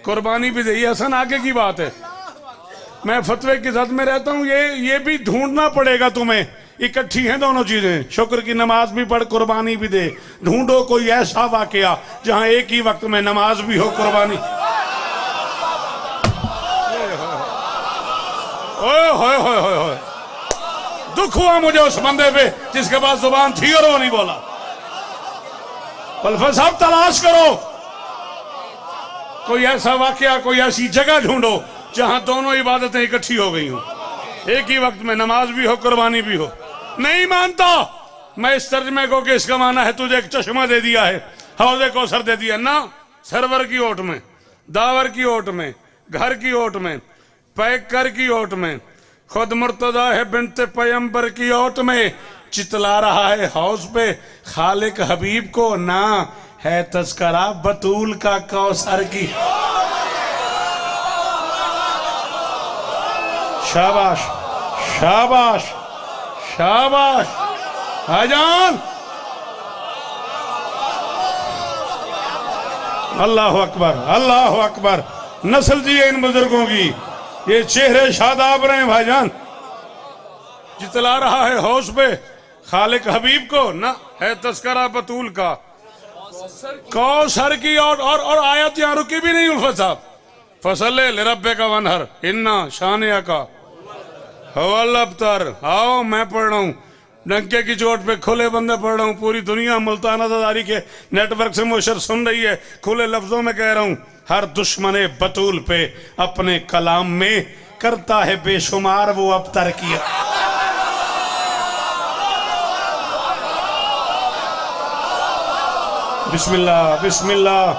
कुर्बानी भी दे। ये हसन आगे की बात है। मैं फतवे की जद में रहता हूँ, ये भी ढूंढना पड़ेगा तुम्हें। इकट्ठी हैं दोनों चीजें, शुक्र की नमाज भी पढ़, कुर्बानी भी दे। ढूंढो कोई ऐसा वाकया जहां एक ही वक्त में नमाज भी हो, कुर्बानी। ओए होए होए होए होए, दुख हुआ मुझे उस बंदे पे जिसके पास जुबान थी और वो नहीं बोला। अल्फा साहब तलाश करो कोई ऐसा वाकया, कोई ऐसी जगह ढूंढो जहां दोनों इबादतें इकट्ठी हो गई हो, एक ही वक्त में नमाज भी हो, कुर्बानी भी हो। नहीं मानता मैं इस तर्जमे को कि इसका माना है तुझे एक चश्मा दे दिया है, हौज़े कौसर दे दिया ना। सरवर की ओट में, दावर की ओट में, घर की ओट में, पैकर की ओट में, खुद मुर्तदा है बिनते पैगंबर की ओट में चितला रहा है हौज पे खालिक हबीब को, ना है तस्करा बतूल का कौसर की। शाबाश शाबाश शाबाश भाईजान, अल्लाह अकबर अल्लाह अकबर। नस्ल जी है इन बुजुर्गों की, ये चेहरे शादाब रहे हैं भाईजान। जितला रहा है हौस पे खालिक हबीब को, ना है तस्करा बतूल का कौसर की। और आयत यहाँ रुकी भी नहीं उल्फत साहब। फसल रब्बे का वनहर इन्ना शानिया का हवल अबतर। आओ मैं पढ़ रहा हूँ, डंके की चोट पे खुले बंदे पढ़ रहा हूँ। पूरी दुनिया मुल्तान अज़ादारी के नेटवर्क से मुशर सुन रही है। खुले लफ्जों में कह रहा हूँ, हर दुश्मने बतूल पे अपने कलाम में करता है बेशुमार वो अबतर किया। बिस्मिल्लाह बिस्मिल्लाह,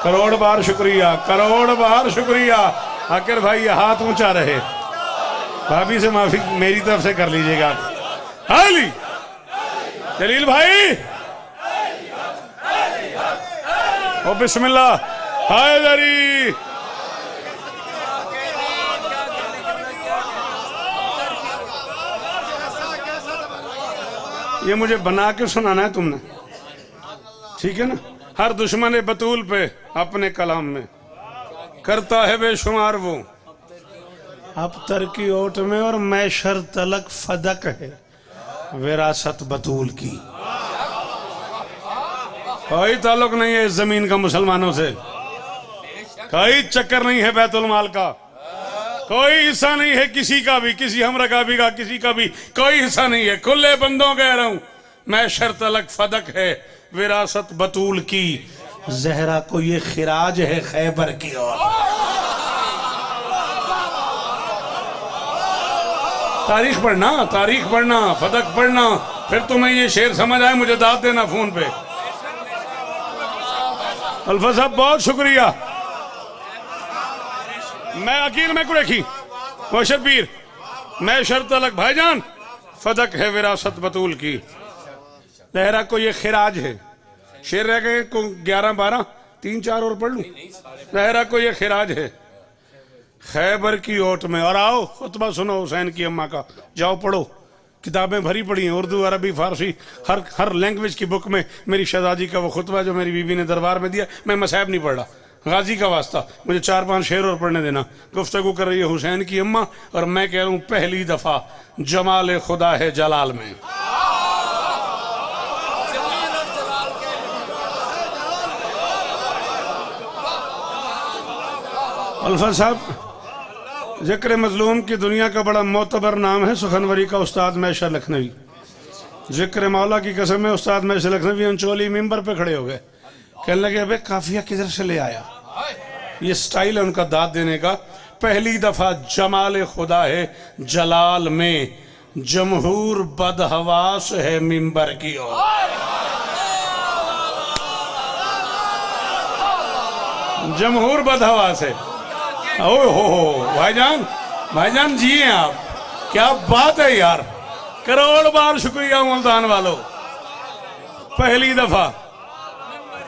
करोड़ बार शुक्रिया, करोड़ बार शुक्रिया। आखिर भाई ये हाथ ऊंचा रहे, भाभी से माफी मेरी तरफ से कर लीजिएगा। हाली जलील भाई, ओ बिस्मिल्लाह, हाय दरी। ये मुझे बना के सुनाना है तुमने, ठीक है ना। हर दुश्मन बतूल पे अपने कलाम में करता है बेशुमार वो अबतर की ओट में, और मैशर तलक फदक है विरासत बतूल की। कोई ताल्लुक नहीं है इस जमीन का मुसलमानों से, कोई चक्कर नहीं है बैतुल माल का, कोई हिस्सा नहीं है किसी का भी, किसी हम रकाबी का, किसी का भी कोई हिस्सा नहीं है। खुले बंदों कह रहा हूं, मैशर तलक फदक है विरासत बतूल की। जहरा को ये खिराज है खैबर की ओर। तारीख पढ़ना, तारीख पढ़ना, फदक पढ़ना, फिर तुम्हें ये शेर समझ आए मुझे दाद देना फोन पे। अल्फा साहब बहुत शुक्रिया। मैं अकील में कुरेखी मोशर पीर, मैं शर्त अलग भाईजान, फदक है विरासत बतूल की। लहरा को ये खिराज है। शेर रह गए को 11 12 3 4 और पढ़ लूं। लहरा को ये खिराज है खैबर की ओट में। और आओ खुतबा सुनो हुसैन की अम्मा का, जाओ पढ़ो, किताबें भरी पड़ी हैं, उर्दू अरबी फारसी हर लैंग्वेज की बुक में मेरी शहजादी का वो खुतबा जो मेरी बीबी ने दरबार में दिया। मैं मसाहब नहीं पढ़ रहा, गाजी का वास्ता, मुझे 4-5 शेर और पढ़ने देना। गुफ्तगू कर रही है हुसैन की अम्मा और मैं कह रहा हूँ पहली दफा जमाल खुदा है जलाल में। अल्फा साहब, जिक्र मजलूम की दुनिया का बड़ा मोतबर नाम है सुखनवरी का उस्ताद मैशर लखनवी। जिक्र मौला की कसम है, उस्ताद मैशर लखनवी अंचोली मिंबर पे खड़े हो गए, कहने लगे अबे काफिया किधर से ले आया। ये स्टाइल है उनका दाद देने का। पहली दफा जमाल खुदा है जलाल में, जमहूर बदहवास है मिंबर की ओर। जमहूर बदहवा से। ओ हो भाईजान, भाईजान जी हैं आप, क्या बात है यार, करोड़ बार शुक्रिया मुल्तान वालों।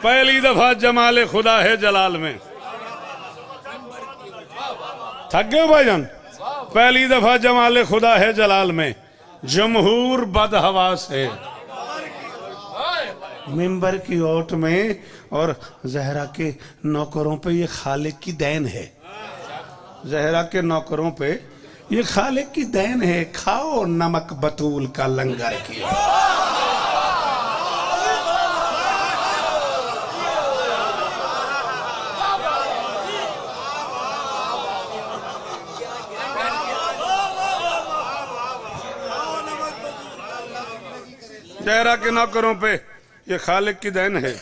पहली दफा जमाले खुदा है जलाल में। थक गए भाईजान? पहली दफा जमाले खुदा है जलाल में, जमहूर बदहवास है। मिंबर की ओट में और जहरा के नौकरों पे ये खालिक की देन है। जहरा के नौकरों पे ये खालिक की देन है। खाओ नमक बतूल का लंगर किया। जहरा के नौकरों पे ये खालिक की देन है।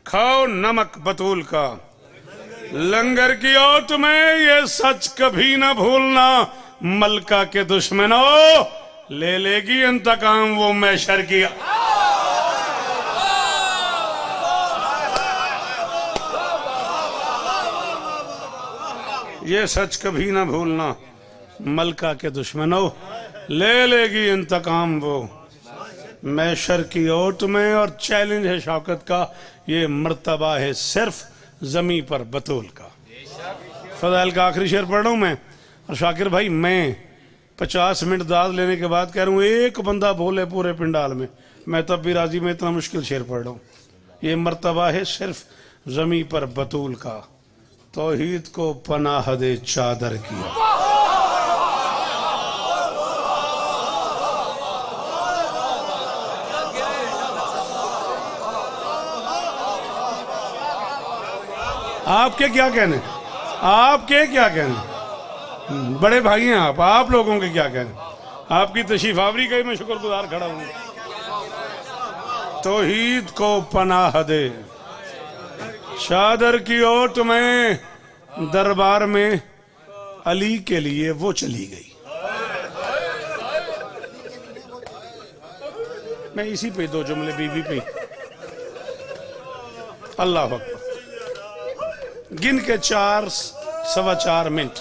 खाओ नमक बतूल का लंगर की ओट में, ये सच कभी ना भूलना। मलका के दुश्मनों, ले लेगी इंतकाम वो मैशर किया। ये सच कभी ना भूलना, मलका के दुश्मनों, ले लेगी इंतकाम वो मैशर की ओट में। और चैलेंज है शौकत का, ये मर्तबा है सिर्फ जमी पर बतूल का। फजाइल का आखिरी शेर पढ़ रहा हूं मैं। और शाकिर भाई, मैं 50 मिनट दाद लेने के बाद कह रहा हूं एक बंदा बोले पूरे पिंडाल में, मैं तब भी राजी में, इतना मुश्किल शेर पढ़ रहा हूं। ये मर्तबा है सिर्फ जमी पर बतूल का, तौहीद को पनाह दे चादर किया। आपके क्या कहने, आपके क्या कहने, बड़े भाई हैं आप लोगों के क्या कहने। आपकी तशरीफ आवरी का ही मैं शुक्रगुजार खड़ा हूं। तौहीद को पनाह दे चादर की ओट में, दरबार में अली के लिए वो चली गई। मैं इसी पे 2 जुमले बीबी पे। अल्लाह अकबर। गिन के 4 सवा 4 मिनट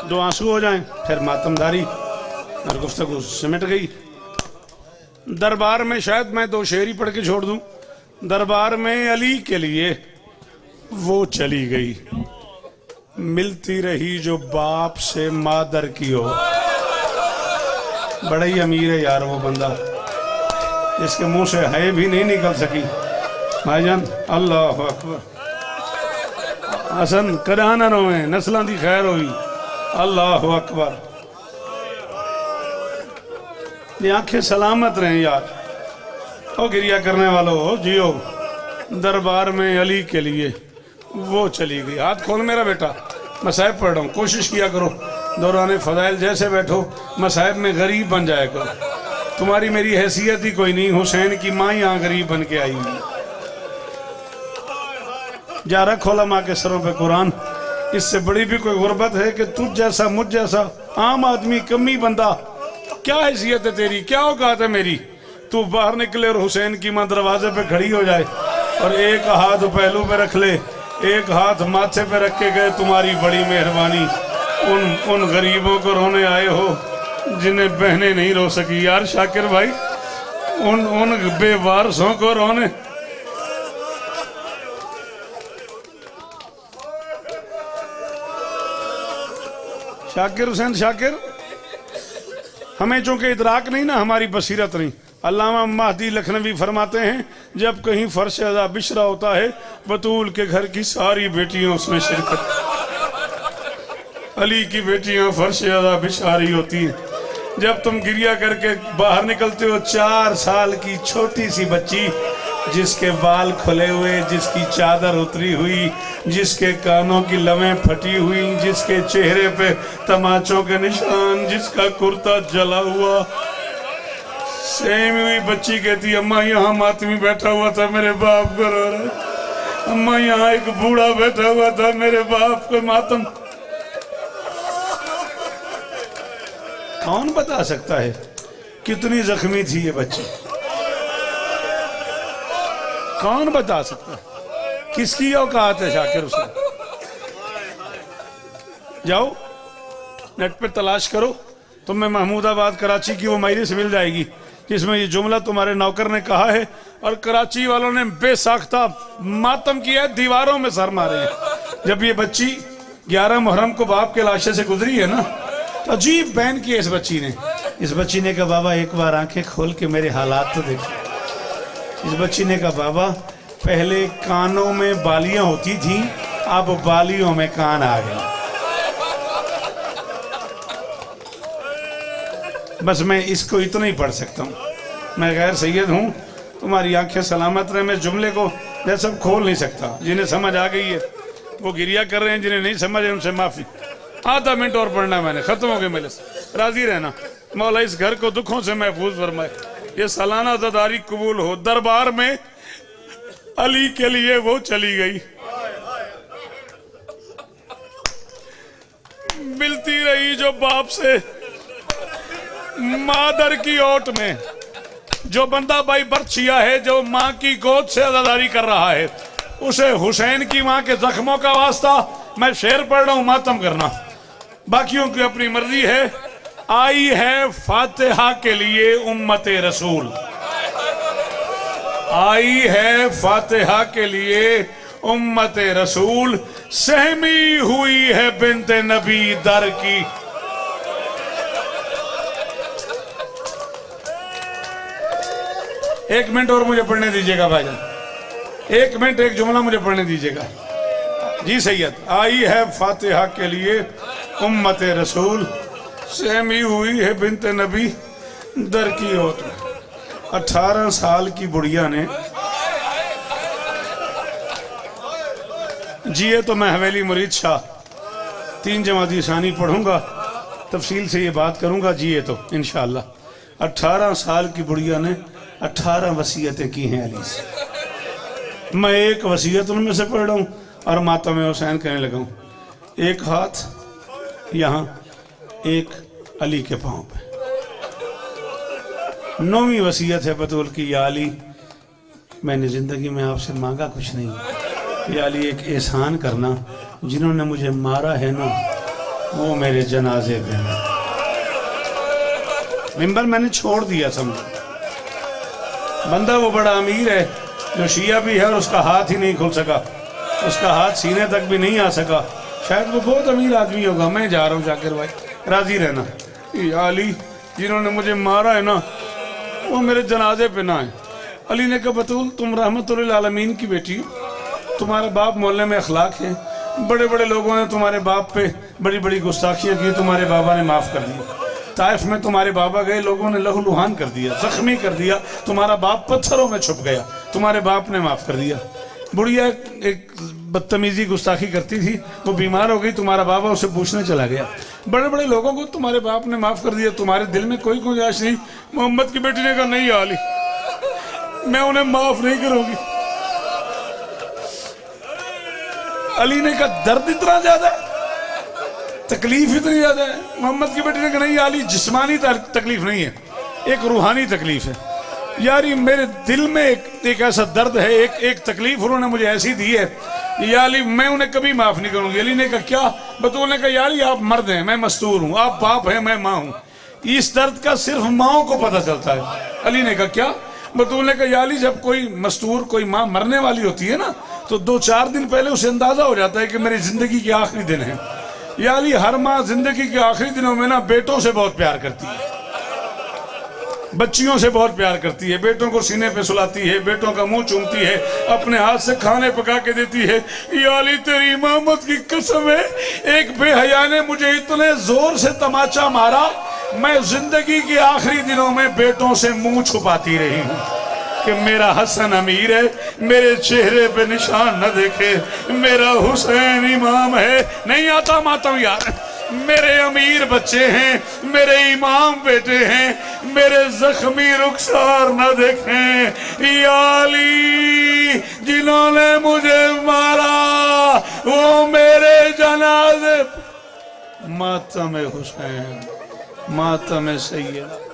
2 आंसू हो जाएं, फिर मातमदारी और गुफ्तगू सिमट गई। दरबार में शायद मैं 2 शेर ही पढ़ के छोड़ दूं। दरबार में अली के लिए वो चली गई, मिलती रही जो बाप से मादर की हो। बड़ा ही अमीर है यार वो बंदा, इसके मुंह से है भी नहीं निकल सकी। भाईजान अल्लाह अकबर। हसन कराना रोवे, नस्लों की खैर हुई। अल्लाह अकबर। ये आंखें सलामत रहे यार। ओ गिरिया करने वालों हो जियो। दरबार में अली के लिए वो चली गई। हाथ खोल मेरा बेटा, मसाइब पढ़ रहा हूँ, कोशिश किया करो दौरान फजाइल जैसे बैठो मसाइब में गरीब बन जाया करो। तुम्हारी मेरी हैसियत ही कोई नहीं, हुसैन की माँ यहाँ गरीब बन के आई हुई। जा रख खोला माँ के सरों पे कुरान। इससे बड़ी भी कोई गुर्बत है कि तुझ जैसा मुझ जैसा आम आदमी कमी बंदा, क्या हैसियत है तेरी, क्या औकात है मेरी, तू बाहर निकले और हुसैन की माँ दरवाजे पे खड़ी हो जाए और एक हाथ पहलू पे रख ले, एक हाथ माथे पे रख के गए तुम्हारी बड़ी मेहरबानी। उन गरीबों को रोने आए हो जिन्हें बहनें नहीं रो सकी। यार शाकिर भाई, उन बेवारसों को रोने। शाकिर हुसैन शाकिर, हमें चूंकि इदराक नहीं ना, हमारी बसीरत नहीं। अल्लामा महदी लखनवी फरमाते हैं, जब कहीं फर्श अज़ा बिशरा होता है, बतूल के घर की सारी बेटियां उसमें शिरकत। अली की बेटियां फर्श अज़ा बिछा रही होती हैं। जब तुम गिरिया करके बाहर निकलते हो, 4 साल की छोटी सी बच्ची, जिसके बाल खुले हुए, जिसकी चादर उतरी हुई, जिसके कानों की लवें फटी हुई, जिसके चेहरे पे तमाचों के निशान, जिसका कुर्ता जला हुआ, सेम हुई बच्ची कहती, अम्मा यहाँ मातमी बैठा हुआ था, मेरे बाप को रो रहा है। अम्मा यहाँ एक बूढ़ा बैठा हुआ था, मेरे बाप को मातम। कौन बता सकता है कितनी जख्मी थी ये बच्ची? कौन बता सकता है? किसकी औकात है शाकिर हुसैन? जाओ नेट पे तलाश करो, तुम्हें महमूदाबाद कराची की वो मजलिस मिल जाएगी जिसमें ये जुमला तुम्हारे नौकर ने कहा है, और कराची वालों ने बेसाख्ता मातम किया, दीवारों में सर मारे हैं। जब ये बच्ची 11 मुहर्रम को बाप के लाशे से गुजरी है ना, तो अजीब बयान किया इस बच्ची ने। इस बच्ची ने कहा बाबा एक बार आंखें खोल के मेरे हालात तो देखो। इस बच्ची ने कहा बाबा पहले कानों में बालियां होती थी, अब बालियों में कान आ गए। बस मैं इसको इतना ही पढ़ सकता हूँ। मैं गैर सैयद हूँ, तुम्हारी आंखें सलामत रहे। मैं जुमले को मैं सब खोल नहीं सकता। जिन्हें समझ आ गई है वो गिरिया कर रहे हैं, जिन्हें नहीं समझ है उनसे माफी। आधा मिनट और पढ़ना है मैंने, खत्म हो गया मेरे से। राजी रहना, मौला इस घर को दुखों से महफूज फरमाए। ये सालाना ज़दारी कबूल हो। दरबार में अली के लिए वो चली गई, मिलती रही जो बाप से मादर की ओट में। जो बंदा भाई बर्छिया है, जो माँ की गोद से अदादारी कर रहा है, उसे हुसैन की माँ के जख्मों का वास्ता। मैं शेर पढ़ रहा हूं, मातम करना, बाकियों की अपनी मर्जी है। आई है फातिहा के लिए उम्मते रसूल, आई है फातिहा के लिए उम्मते रसूल, सहमी हुई है बिन्ते नबी दर की। एक मिनट और मुझे पढ़ने दीजिएगा भाईजान, एक मिनट, एक जुमला मुझे पढ़ने दीजिएगा। जी सैयद, आई है फातिहा के लिए उम्मते रसूल, सहमी हुई है बिन्ते नबी दर की ओट में। 18 साल की बुढ़िया ने जिए तो मैं हवेली मुरीद शाह 3 जमाती सानी पढ़ूंगा, तफसील से ये बात करूंगा। जिए तो इंशाअल्लाह। 18 साल की बुढ़िया ने 18 वसीयतें की हैं अली से। मैं एक वसीयत उनमें से पढ़ रहा हूँ और मातम हुसैन कहने लगा हूँ। एक हाथ यहाँ, एक अली के पांव पे। 9वीं वसीयत है बतौल की, या अली मैंने जिंदगी में आपसे मांगा कुछ नहीं, या अली एक एहसान करना, जिन्होंने मुझे मारा है ना वो मेरे जनाजे पे ना। मिंबर मैंने छोड़ दिया, समझो। बंदा वो बड़ा अमीर है जो शिया भी है और उसका हाथ ही नहीं खुल सका, उसका हाथ सीने तक भी नहीं आ सका। शायद वो बहुत अमीर आदमी होगा। मैं जा रहा हूँ जाकिर भाई, राजी रहना। या अली जिन्होंने मुझे मारा है ना वो मेरे जनाजे पे ना है। अली ने कहा बतूल तुम रहमतुल आलमीन की बेटी हो, तुम्हारा बाप मोहल्ले में अखलाक है, बड़े बड़े लोगों ने तुम्हारे बाप पे बड़ी बड़ी गुस्ताखियाँ की, तुम्हारे बाबा ने माफ़ कर दिया। ताइफ में तुम्हारे बाबा गए, लोगों ने लहूलुहान कर दिया, जख्मी कर दिया, तुम्हारा बाप पत्थरों में छुप गया, तुम्हारे बाप ने माफ़ कर दिया। बुढ़िया एक बदतमीजी गुस्ताखी करती थी, वो बीमार हो गई, तुम्हारा बाबा उसे पूछने चला गया। बड़े बड़े लोगों को तुम्हारे बाप ने माफ़ कर दिया, तुम्हारे दिल में कोई गुंजाइश नहीं। मोहम्मद की बेटी ने कहा नहीं अली, मैं उन्हें माफ़ नहीं करूंगी। अली ने कहा दर्द इतना ज्यादा है, तकलीफ इतनी ज्यादा है। मोहम्मद की बेटी ने कहा नहीं अली, जिस्मानी तकलीफ नहीं है, एक रूहानी तकलीफ है। यार ये मेरे दिल में एक ऐसा दर्द है, एक तकलीफ उन्होंने मुझे ऐसी दी है, या अली मैं उन्हें कभी माफ नहीं करूंगी। अली ने कहा क्या? बतूल ने कहा यार आप मर्द हैं, मैं मस्तूर हूँ, आप बाप हैं, मैं माँ हूँ। इस दर्द का सिर्फ माओ को पता चलता है। अली ने कहा क्या? बतूल ने कहा या अली जब कोई मस्तूर, कोई माँ मरने वाली होती है ना, तो 2-4 दिन पहले उसे अंदाजा हो जाता है कि मेरी जिंदगी के आखिरी दिन है। या अली हर माँ जिंदगी के आखिरी दिनों में ना बेटों से बहुत प्यार करती है, बच्चियों से बहुत प्यार करती है, बेटों को सीने पे सुलाती है, बेटों का मुंह चूमती है, अपने हाथ से खाने पका के देती है। या अली तेरी मोहम्मद की कसम है, एक बेहया ने मुझे इतने जोर से तमाचा मारा, मैं जिंदगी के आखिरी दिनों में बेटों से मुंह छुपाती रही हूँ कि मेरा हसन अमीर है, मेरे चेहरे पे निशान न देखे, मेरा हुसैन इमाम है। नहीं आता मातम यार, मेरे अमीर बच्चे हैं, मेरे इमाम बेटे हैं, मेरे जख्मी रुखसार न देखें। या अली जिन्होंने मुझे मारा वो मेरे जनाजे। मातम हुसैन, मातम सैयदा।